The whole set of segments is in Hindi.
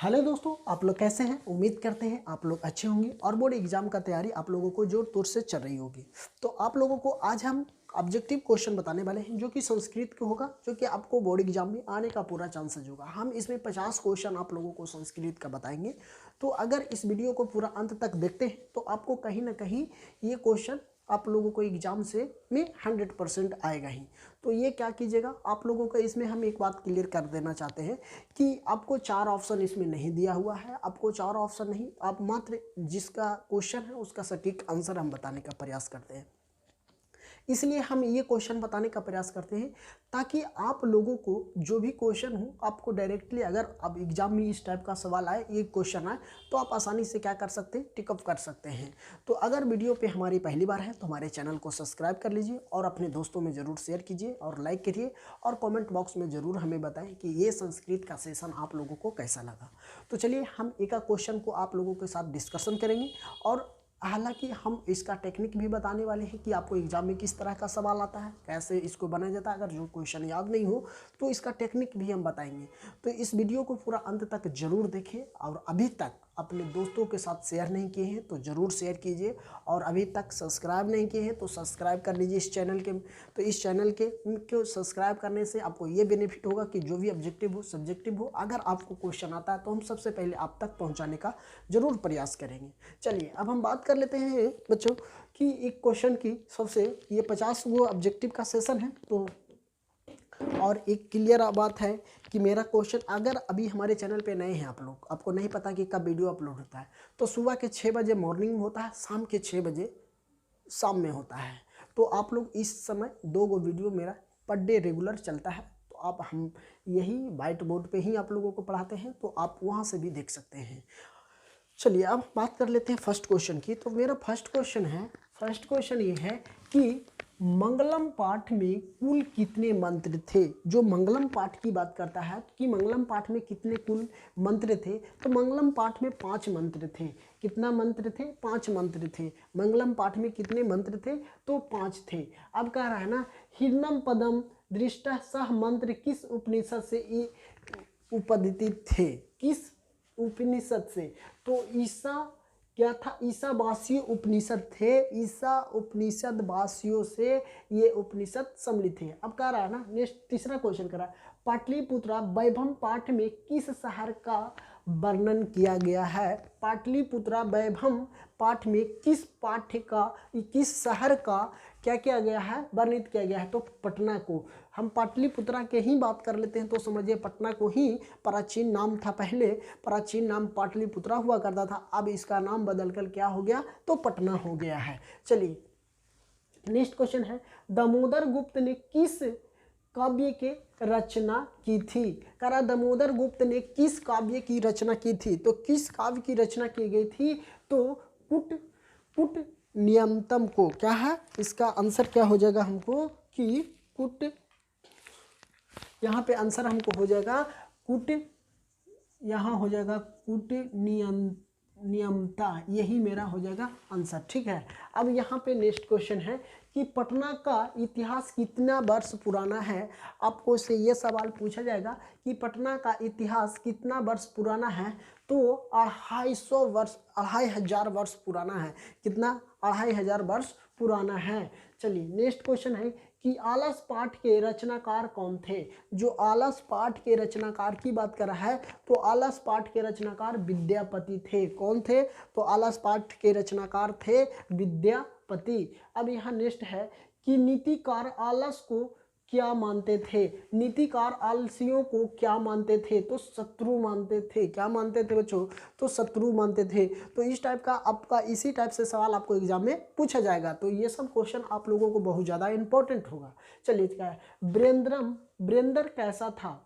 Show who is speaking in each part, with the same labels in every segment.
Speaker 1: हेलो दोस्तों, आप लोग कैसे हैं? उम्मीद करते हैं आप लोग अच्छे होंगे और बोर्ड एग्जाम का तैयारी आप लोगों को जोर तोड़ से चल रही होगी। तो आप लोगों को आज हम ऑब्जेक्टिव क्वेश्चन बताने वाले हैं जो कि संस्कृत का होगा, जो कि आपको बोर्ड एग्जाम में आने का पूरा चांसेस होगा। हम इसमें 50 क्वेश्चन आप लोगों को संस्कृत का बताएंगे। तो अगर इस वीडियो को पूरा अंत तक देखते हैं तो आपको कहीं ना कहीं ये क्वेश्चन आप लोगों को एग्जाम से में 100% आएगा ही। तो ये क्या कीजिएगा, आप लोगों को इसमें हम एक बात क्लियर कर देना चाहते हैं कि आपको 4 ऑप्शन इसमें नहीं दिया हुआ है। आपको 4 ऑप्शन नहीं, आप मात्र जिसका क्वेश्चन है उसका सटीक आंसर हम बताने का प्रयास करते हैं। इसलिए हम ये क्वेश्चन बताने का प्रयास करते हैं ताकि आप लोगों को जो भी क्वेश्चन हो आपको डायरेक्टली, अगर अब एग्जाम में इस टाइप का सवाल आए, ये क्वेश्चन आए, तो आप आसानी से क्या कर सकते हैं, टिकअप कर सकते हैं। तो अगर वीडियो पे हमारी पहली बार है तो हमारे चैनल को सब्सक्राइब कर लीजिए और अपने दोस्तों में ज़रूर शेयर कीजिए और लाइक करिए और कॉमेंट बॉक्स में ज़रूर हमें बताएं कि ये संस्कृत का सेशन आप लोगों को कैसा लगा। तो चलिए हम एक क्वेश्चन को आप लोगों के साथ डिस्कशन करेंगे और हालांकि हम इसका टेक्निक भी बताने वाले हैं कि आपको एग्जाम में किस तरह का सवाल आता है, कैसे इसको बनाया जाता है। अगर जो क्वेश्चन याद नहीं हो तो इसका टेक्निक भी हम बताएंगे। तो इस वीडियो को पूरा अंत तक जरूर देखें और अभी तक अपने दोस्तों के साथ शेयर नहीं किए हैं तो ज़रूर शेयर कीजिए और अभी तक सब्सक्राइब नहीं किए हैं तो सब्सक्राइब कर लीजिए इस चैनल के। तो इस चैनल के सब्सक्राइब करने से आपको ये बेनिफिट होगा कि जो भी ऑब्जेक्टिव हो, सब्जेक्टिव हो, अगर आपको क्वेश्चन आता है तो हम सबसे पहले आप तक पहुंचाने का ज़रूर प्रयास करेंगे। चलिए अब हम बात कर लेते हैं बच्चों कि एक क्वेश्चन की सबसे, ये 50 वो ऑब्जेक्टिव का सेशन है। तो और एक क्लियर बात है कि मेरा क्वेश्चन, अगर अभी हमारे चैनल पे नए हैं आप लोग, आपको नहीं पता कि कब वीडियो अपलोड होता है, तो सुबह के 6 बजे मॉर्निंग में होता है, शाम के 6 बजे शाम में होता है। तो आप लोग इस समय 2 गो वीडियो मेरा पर डे रेगुलर चलता है। तो आप हम यही वाइट बोर्ड पे ही आप लोगों को पढ़ाते हैं, तो आप वहाँ से भी देख सकते हैं। चलिए अब बात कर लेते हैं फर्स्ट क्वेश्चन की। तो मेरा फर्स्ट क्वेश्चन ये है कि मंगलम पाठ में कुल कितने मंत्र थे। जो मंगलम पाठ की बात करता है कि मंगलम पाठ में कितने कुल मंत्र थे, तो मंगलम पाठ में 5 मंत्र थे। कितना मंत्र थे? 5 मंत्र थे। मंगलम पाठ में कितने मंत्र थे? तो 5 थे। अब कह रहा है ना, हिरण्यम पदम दृष्टा सह मंत्र किस उपनिषद से उपदित थे? किस उपनिषद से? तो ईसा क्या था? ईसावासीय उपनिषद थे। ईसा उपनिषद वासियों से ये उपनिषद सम्मिलित थे। अब कह रहा है ना, नेक्स्ट तीसरा क्वेश्चन कर रहा है, पाटलिपुत्रा वैभव पाठ में किस शहर का वर्णन किया गया है? पाटलिपुत्रा वैभव पाठ में किस शहर का क्या किया गया है, वर्णित किया गया है? तो पटना को। हम पाटलिपुत्रा के ही बात कर लेते हैं तो समझिए पटना को ही प्राचीन नाम था। पहले प्राचीन नाम पाटलिपुत्रा हुआ करता था, अब इसका नाम बदलकर क्या हो गया? तो पटना हो गया है। चलिए नेक्स्ट क्वेश्चन है, दामोदर गुप्त ने किस काव्य की रचना की थी? करा दामोदर गुप्त ने किस काव्य की रचना की थी? तो किस काव्य की रचना की गई थी? तो कुट नियमतम को। क्या है इसका आंसर? क्या हो जाएगा हमको कि कुट, यहाँ पे आंसर हमको हो जाएगा कुट, यहाँ हो जाएगा कुट नियमता, यही मेरा हो जाएगा आंसर। ठीक है। अब यहाँ पे नेक्स्ट क्वेश्चन है कि पटना का इतिहास कितना वर्ष पुराना है? आपको से ये सवाल पूछा जाएगा कि पटना का इतिहास कितना वर्ष पुराना है? तो 2,500 वर्ष पुराना है। कितना? 2,500 वर्ष पुराना है। चलिए नेक्स्ट क्वेश्चन है कि आलस पाठ के रचनाकार कौन थे? जो आलस पाठ के रचनाकार की बात कर रहा है, तो आलस पाठ के रचनाकार विद्यापति थे। कौन थे? तो आलस पाठ के रचनाकार थे विद्यापति। अब यहाँ नेक्स्ट है कि नीतिकार आलस को क्या मानते थे? नीतिकार आलसियों को क्या मानते थे? तो शत्रु मानते थे। क्या मानते थे बच्चों? तो शत्रु मानते थे। तो इस टाइप का आपका इसी टाइप से सवाल आपको एग्जाम में पूछा जाएगा। तो ये सब क्वेश्चन आप लोगों को बहुत ज़्यादा इंपॉर्टेंट होगा। चलिए क्या है, वीरेंद्र कैसा था?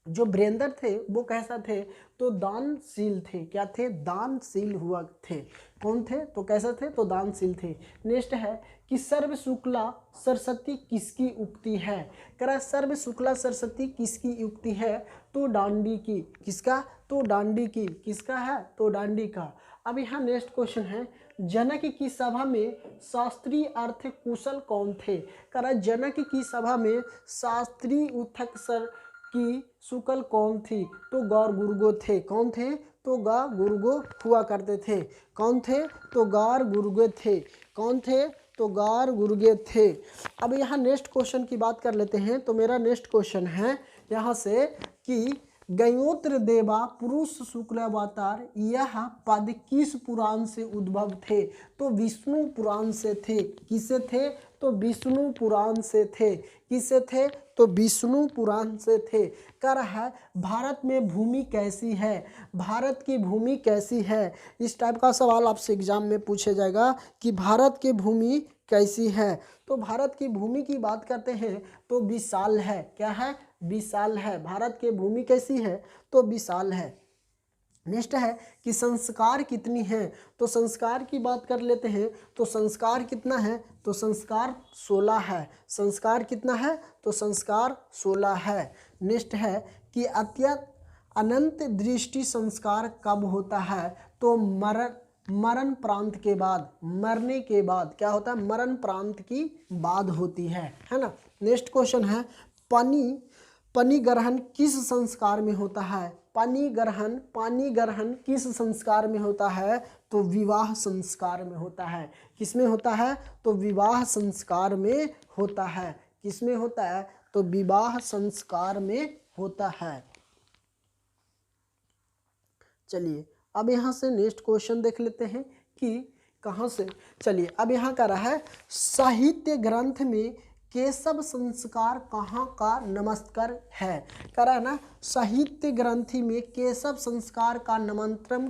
Speaker 1: जो वीरेंद्र थे वो कैसा थे? तो दानशील थे। क्या थे? दानशील हुआ थे। कौन थे? तो कैसा थे? तो दानशील थे। नेक्स्ट है कि सर्व शुक्ला सरस्वती किसकी उक्ति है? कह रहा है सर्व शुक्ला सरस्वती किसकी उक्ति है? तो डांडी की। किसका? तो डांडी की। किसका है? तो डांडी का। अब यहाँ नेक्स्ट क्वेश्चन है, जनक की सभा में शास्त्रीय अर्थ कुशल कौन थे? कह रहा है जनक की सभा में शास्त्रीय उथक सर कि शुक्ल कौन थी? तो गौर गुरुगो थे। कौन थे? तो गा गुरुगो हुआ करते थे। कौन थे? तो गार गुरुगे थे। कौन थे? तो गार गुरुगे थे। अब यहाँ नेक्स्ट क्वेश्चन की बात कर लेते हैं। तो मेरा नेक्स्ट क्वेश्चन है यहाँ से कि गयोत्र देवा पुरुष शुक्ल अवतार यह पद किस पुराण से उद्भव थे? तो विष्णु पुराण से थे। किससे थे? तो विष्णु पुराण से थे। किससे थे? तो विष्णु पुराण से थे। कह रहा है भारत में भूमि कैसी है? भारत की भूमि कैसी है? इस टाइप का सवाल आपसे एग्जाम में पूछा जाएगा कि भारत की भूमि कैसी है। तो भारत की भूमि की बात करते हैं तो विशाल है। क्या है? विशाल है। भारत की भूमि कैसी है? तो विशाल है। नेक्स्ट है कि संस्कार कितनी है? तो संस्कार की बात कर लेते हैं। तो संस्कार कितना है? तो संस्कार 16 है। संस्कार कितना है? तो संस्कार 16 है। नेक्स्ट है कि अनंत दृष्टि संस्कार कब होता है? तो मरण प्रांत के बाद, मरने के बाद। क्या होता है? मरण प्रांत की बाद होती है ना। नेक्स्ट क्वेश्चन है पानी ग्रहण किस संस्कार में होता है? पानी ग्रहण किस संस्कार में होता है? तो विवाह संस्कार में होता है। किस में होता है? तो विवाह संस्कार में होता है। किस में होता है? तो विवाह संस्कार में होता है। चलिए अब यहाँ से नेक्स्ट क्वेश्चन देख लेते हैं कि कहाँ से। चलिए अब यहाँ का रहा है साहित्य ग्रंथ में केशव संस्कार कहाँ का नमस्कार है? कह रहा है ना साहित्य ग्रंथि में केशव संस्कार का नामांतरण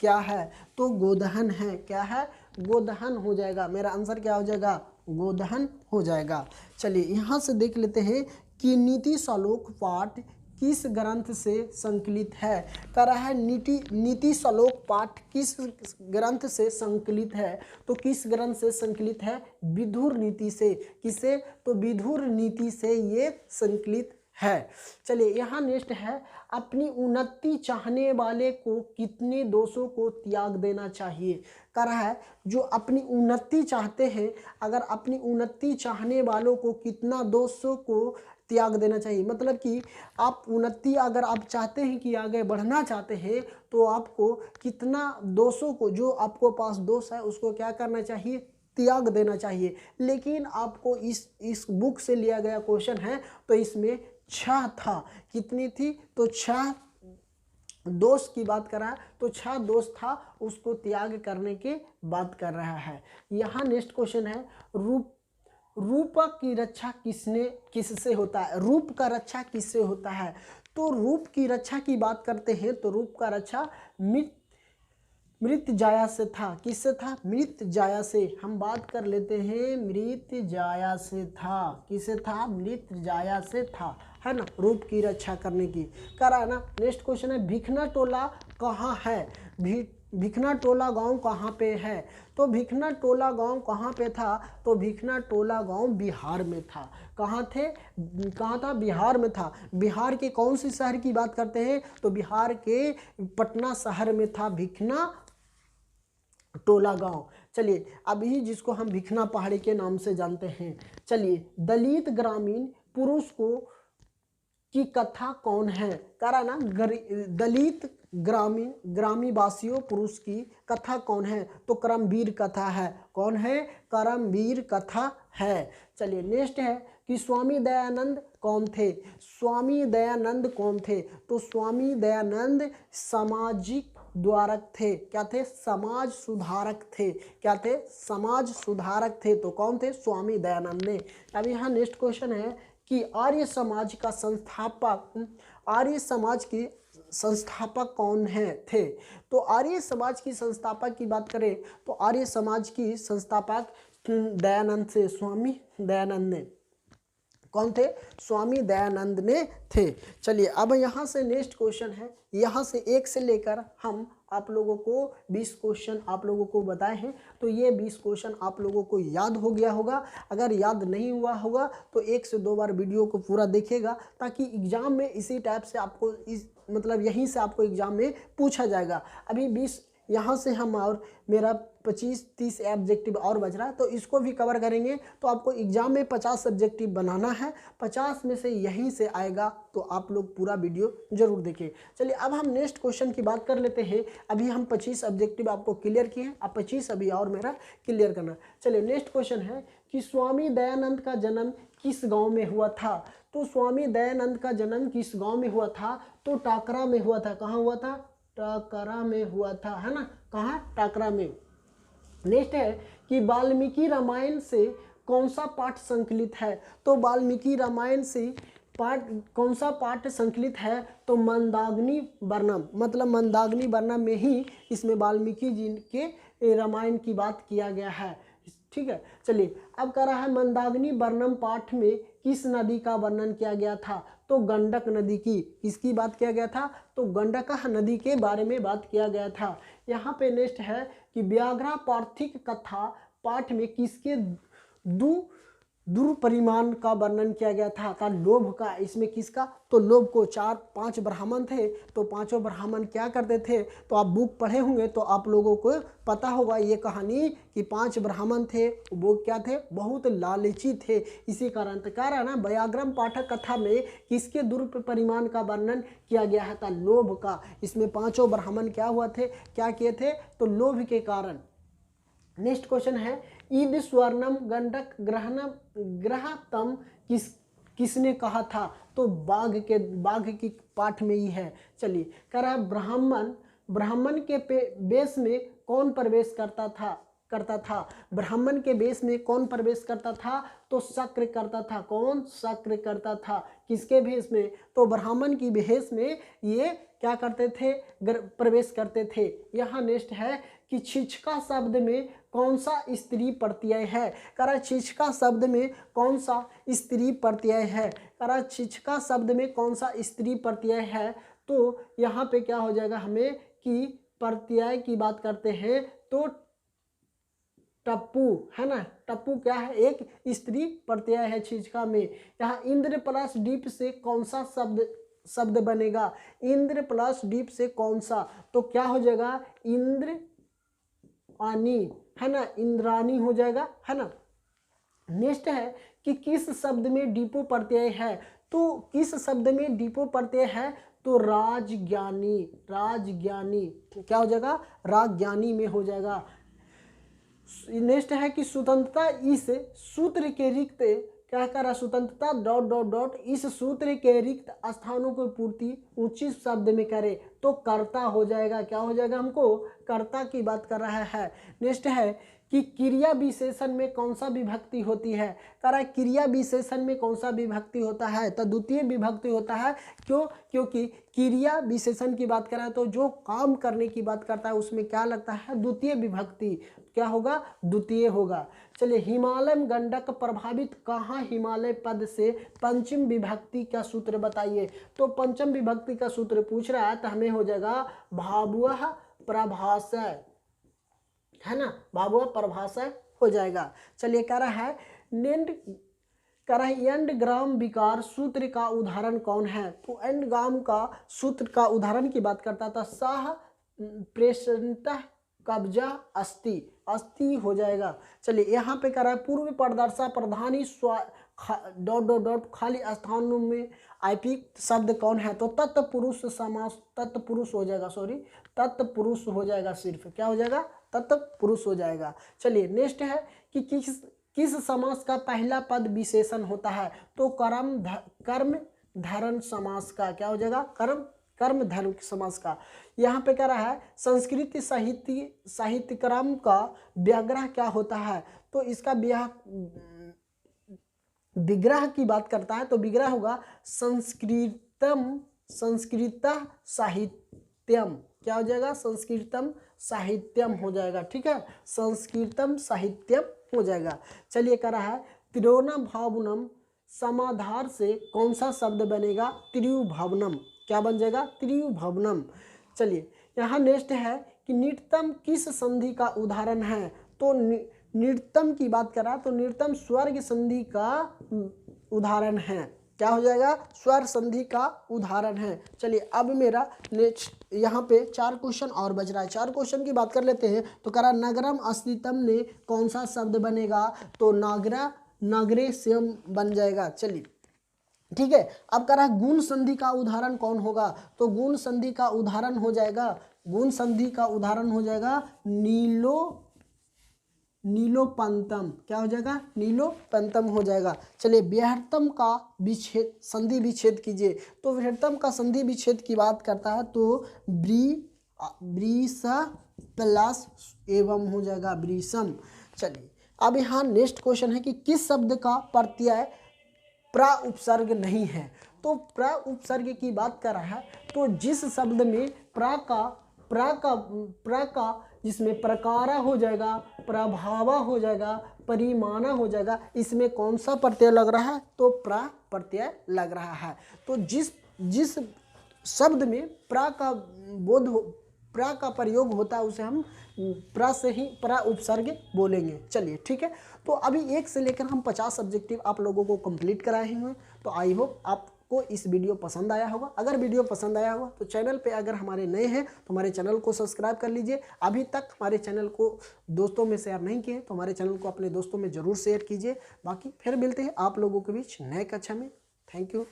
Speaker 1: क्या है? तो गोदहन है। क्या है? गोदहन हो जाएगा। मेरा आंसर क्या हो जाएगा? गोदहन हो जाएगा। चलिए यहाँ से देख लेते हैं कि नीति श्लोक पाठ किस ग्रंथ से संकलित है? कह रहा है नीति श्लोक पाठ किस ग्रंथ से संकलित है? तो किस ग्रंथ से संकलित है? विदुर नीति से। किसे? तो विदुर नीति से ये संकलित है। चलिए यहाँ नेक्स्ट है अपनी उन्नति चाहने वाले को कितने दोषों को त्याग देना चाहिए? कह रहा है जो अपनी उन्नति चाहते हैं, अगर अपनी उन्नति चाहने वालों को कितना दोषों को त्याग देना चाहिए। मतलब कि आप उन्नति अगर आप चाहते हैं कि आगे बढ़ना चाहते हैं तो आपको कितना दोषों को, जो आपको पास दोष है उसको क्या करना चाहिए? त्याग देना चाहिए। लेकिन आपको इस बुक से लिया गया क्वेश्चन है तो इसमें 6 था। कितनी थी? तो 6 दोष की बात कर रहा है। तो 6 दोष था, उसको त्याग करने की बात कर रहा है। यहाँ नेक्स्ट क्वेश्चन है रूप की रक्षा किससे होता है? रूप का रक्षा किससे होता है? तो रूप की रक्षा की बात करते हैं तो रूप का रक्षा मृत्युंजया से था। किससे था? मृत्युंजया से। हम बात कर लेते हैं मृत्युंजया से था। किससे था? मृत्युंजया से था, है ना, रूप की रक्षा करने की। कर रहा है ना। नेक्स्ट क्वेश्चन है भिखना टोला कहाँ है? भिखना टोला गांव कहाँ पे है? तो भिखना टोला गांव कहाँ पे था? तो भिखना टोला गांव बिहार में था। कहाँ था? बिहार में था। बिहार के कौन सी शहर की बात करते हैं? तो बिहार के पटना शहर में था भिखना टोला गांव। चलिए अभी जिसको हम भिखना पहाड़ी के नाम से जानते हैं। चलिए दलित ग्रामीण पुरुष की कथा कौन है? कह रहा ना दलित ग्रामीण वासियों पुरुष की कथा कौन है? तो करमवीर कथा है। कौन है? करमवीर कथा है। चलिए नेक्स्ट है कि स्वामी दयानंद कौन थे? स्वामी दयानंद कौन थे? तो स्वामी दयानंद सामाजिक द्वारक थे। क्या थे? समाज सुधारक थे। क्या थे? समाज सुधारक थे। तो कौन थे? स्वामी दयानंद ने। अब यहाँ नेक्स्ट क्वेश्चन है कि आर्य समाज का संस्थापक कौन है थे? तो आर्य समाज की संस्थापक की बात करें तो आर्य समाज की संस्थापक दयानंद से, स्वामी दयानंद ने। कौन थे? स्वामी दयानंद ने थे। चलिए अब यहाँ से नेक्स्ट क्वेश्चन है। यहाँ से 1 से लेकर हम आप लोगों को 20 क्वेश्चन आप लोगों को बताए हैं। तो ये 20 क्वेश्चन आप लोगों को याद हो गया होगा। अगर याद नहीं हुआ होगा तो 1 से 2 बार वीडियो को पूरा देखिएगा, ताकि एग्जाम में इसी टाइप से आपको यहीं से आपको एग्जाम में पूछा जाएगा। अभी यहाँ से हम और मेरा 25-30 ऑब्जेक्टिव और बच रहा है, तो इसको भी कवर करेंगे। तो आपको एग्जाम में 50 सब्जेक्टिव बनाना है, 50 में से यहीं से आएगा, तो आप लोग पूरा वीडियो जरूर देखें। चलिए अब हम नेक्स्ट क्वेश्चन की बात कर लेते हैं। अभी हम 25 ऑब्जेक्टिव आपको क्लियर किए हैं, अब 25 अभी और मेरा क्लियर करना। चलिए नेक्स्ट क्वेश्चन है कि स्वामी दयानंद का जन्म किस गाँव में हुआ था। तो स्वामी दयानंद का जन्म किस गाँव में हुआ था, तो टाकरा में हुआ था। कहाँ हुआ था? टाकरा में हुआ था, है ना, कहाँ? टाकरा में। नेक्स्ट है कि वाल्मीकि रामायण से कौन सा पाठ संकलित है। तो वाल्मीकि रामायण से पाठ कौन सा पाठ संकलित है, तो मंदाग्नि वर्णम, मतलब मंदाग्नि वर्णम में ही इसमें वाल्मीकि जी के रामायण की बात किया गया है। ठीक है, चलिए अब कह रहा है मंदाग्नि वर्णम पाठ में किस नदी का वर्णन किया गया था। तो गंडक नदी की, किसकी बात किया गया था, तो गंडक नदी के बारे में बात किया गया था। यहाँ पे नेक्स्ट है कि व्याघ्र पार्थिक कथा पाठ में किसके दुर्परिमाण का वर्णन किया गया था लोभ का। इसमें किसका, तो लोभ को। 4-5 ब्राह्मण थे, तो पांचों ब्राह्मण क्या करते थे, तो आप बुक पढ़े होंगे तो आप लोगों को पता होगा ये कहानी कि 5 ब्राह्मण थे, वो क्या थे, बहुत लालची थे। इसी कारण तो कह रहा है ना, व्याघ्रम पाठक कथा में किसके दुर्परिमाण का वर्णन किया गया था, लोभ का। इसमें पांचों ब्राह्मण क्या हुआ थे, क्या किए थे, तो लोभ के कारण। नेक्स्ट क्वेश्चन है ईद स्वर्णम गंडक ग्रहतम किसने कहा था। तो बाघ की पाठ में ही है। चलिए कह रहा है ब्राह्मण के वेश में कौन प्रवेश करता था। ब्राह्मण के वेश में कौन प्रवेश करता था, तो शक्र करता था। कौन? शक्र करता था। किसके भेष में, तो ब्राह्मण की भेष में ये क्या करते थे, प्रवेश करते थे। यहाँ नेक्स्ट है कि छिछका शब्द में कौन सा स्त्री प्रत्यय है। कह रहा छिछका शब्द में कौन सा स्त्री प्रत्यय है। कह रहा छिछका शब्द में कौन सा स्त्री प्रत्यय है, तो यहाँ पे क्या हो जाएगा हमें कि प्रत्यय की बात करते हैं तो टप्पू, है ना। टप्पू क्या है, एक स्त्री प्रत्यय है छिछका में। यहाँ इंद्र प्लस डीप से कौन सा शब्द बनेगा। इंद्र प्लस डीप से कौन सा, तो क्या हो जाएगा, इंद्राणी, है ना, इंद्राणी हो जाएगा, है ना। नेक्स्ट है कि किस शब्द में डीपो प्रत्यय है। तो किस शब्द में डीपो प्रत्यय है, तो राजज्ञानी। क्या हो जाएगा, राजज्ञानी में हो जाएगा। नेक्स्ट है कि स्वतंत्रता इस सूत्र के रिक्त क्या कह रहा, स्वतंत्रता ... इस सूत्र के रिक्त स्थानों की पूर्ति उचित शब्द में करे, तो कर्ता हो जाएगा। क्या हो जाएगा, हमको कर्ता की बात कर रहा है। नेक्स्ट है कि क्रिया विशेषण में कौन सा विभक्ति होती है। कह रहा है क्रिया विशेषण में कौन सा विभक्ति होता है, तो द्वितीय विभक्ति होता है। क्यों, क्योंकि क्रिया विशेषण की बात कर रहा है तो जो काम करने की बात करता है उसमें क्या लगता है, द्वितीय विभक्ति। क्या होगा, द्वितीय होगा। चलिए हिमालय गंडक प्रभावित कहाँ हिमालय पद से पंचम विभक्ति का सूत्र बताइए। तो पंचम विभक्ति का सूत्र पूछ रहा है तो हमें हो जाएगा भावुः प्रभाषय, है ना, भावुः प्रभाषय हो जाएगा। चलिए कह रहा है एंड ग्राम विकार सूत्र का उदाहरण कौन है। तो एंड ग्राम का सूत्र का उदाहरण की बात करता था, सह प्रेषणतः कब्जा अस्थि हो जाएगा। चलिए यहाँ पे कह रहा है पूर्व प्रदर्शा प्रधानी खाली स्थानों में आईपी शब्द कौन है। तो तत्पुरुष समास, तत्पुरुष हो जाएगा, तत्पुरुष हो जाएगा, सिर्फ क्या हो जाएगा, तत्पुरुष हो जाएगा। चलिए नेक्स्ट है कि किस समास का पहला पद विशेषण होता है। तो कर्म धर्म समास का क्या हो जाएगा, कर्म धर्म समास का। यहाँ पे कह रहा है संस्कृत साहित्य क्रम का व्याग्रह क्या होता है। तो इसका विग्रह की बात करता है तो विग्रह होगा संस्कृत साहित्यम। क्या हो जाएगा, संस्कृतम साहित्यम हो जाएगा। ठीक है, संस्कृतम साहित्यम हो जाएगा। चलिए कह रहा है त्रिभुवनम समाधार से कौन सा शब्द बनेगा, त्रिभुवनम। क्या बन जाएगा, त्रिभुवनम। चलिए यहाँ नेक्स्ट है कि नित्यम किस संधि का उदाहरण है। तो नित्यम की बात कर रहा तो नित्यम स्वर्ग संधि का उदाहरण है। क्या हो जाएगा, स्वर संधि का उदाहरण है। चलिए अब मेरा नेक्स्ट यहाँ पे 4 क्वेश्चन और बच रहा है। 4 क्वेश्चन की बात कर लेते हैं। तो करा नगरम अस्तित्व ने कौन सा शब्द बनेगा, तो नागरा नागरे श्यम बन जाएगा। चलिए ठीक है। अब करा गुण संधि का उदाहरण कौन होगा, तो गुण संधि का उदाहरण हो जाएगा, गुण संधि का उदाहरण हो जाएगा नीलोपंतम। क्या हो जाएगा, नीलोपंतम हो जाएगा। चलिए बृहत्तम का विच्छेद संधि विच्छेद कीजिए। तो बृहत्तम का संधि विच्छेद की बात करता है तो ब्रीस प्लस एवं हो जाएगा ब्रीसम। चलिए अब यहाँ नेक्स्ट क्वेश्चन है कि किस शब्द का प्रत्यय प्रा उपसर्ग नहीं है। तो प्रा उपसर्ग की बात कर रहा है, तो जिस शब्द में प्रा का जिसमें प्रकारा हो जाएगा, प्रभावा हो जाएगा, परिमाणा हो जाएगा, इसमें कौन सा प्रत्यय लग रहा है, तो प्रा प्रत्यय लग रहा है। तो जिस शब्द में प्रा का प्रयोग होता है उसे हम प्रा से ही प्रा उपसर्ग बोलेंगे। चलिए ठीक है। तो अभी 1 से लेकर हम 50 ऑब्जेक्टिव आप लोगों को कंप्लीट कराए हुए हैं। तो आई होप आपको इस वीडियो पसंद आया होगा। अगर वीडियो पसंद आया होगा तो चैनल पे अगर हमारे नए हैं तो हमारे चैनल को सब्सक्राइब कर लीजिए। अभी तक हमारे चैनल को दोस्तों में शेयर नहीं किए तो हमारे चैनल को अपने दोस्तों में ज़रूर शेयर कीजिए। बाकी फिर मिलते हैं आप लोगों के बीच नए कक्षा में। Thank you.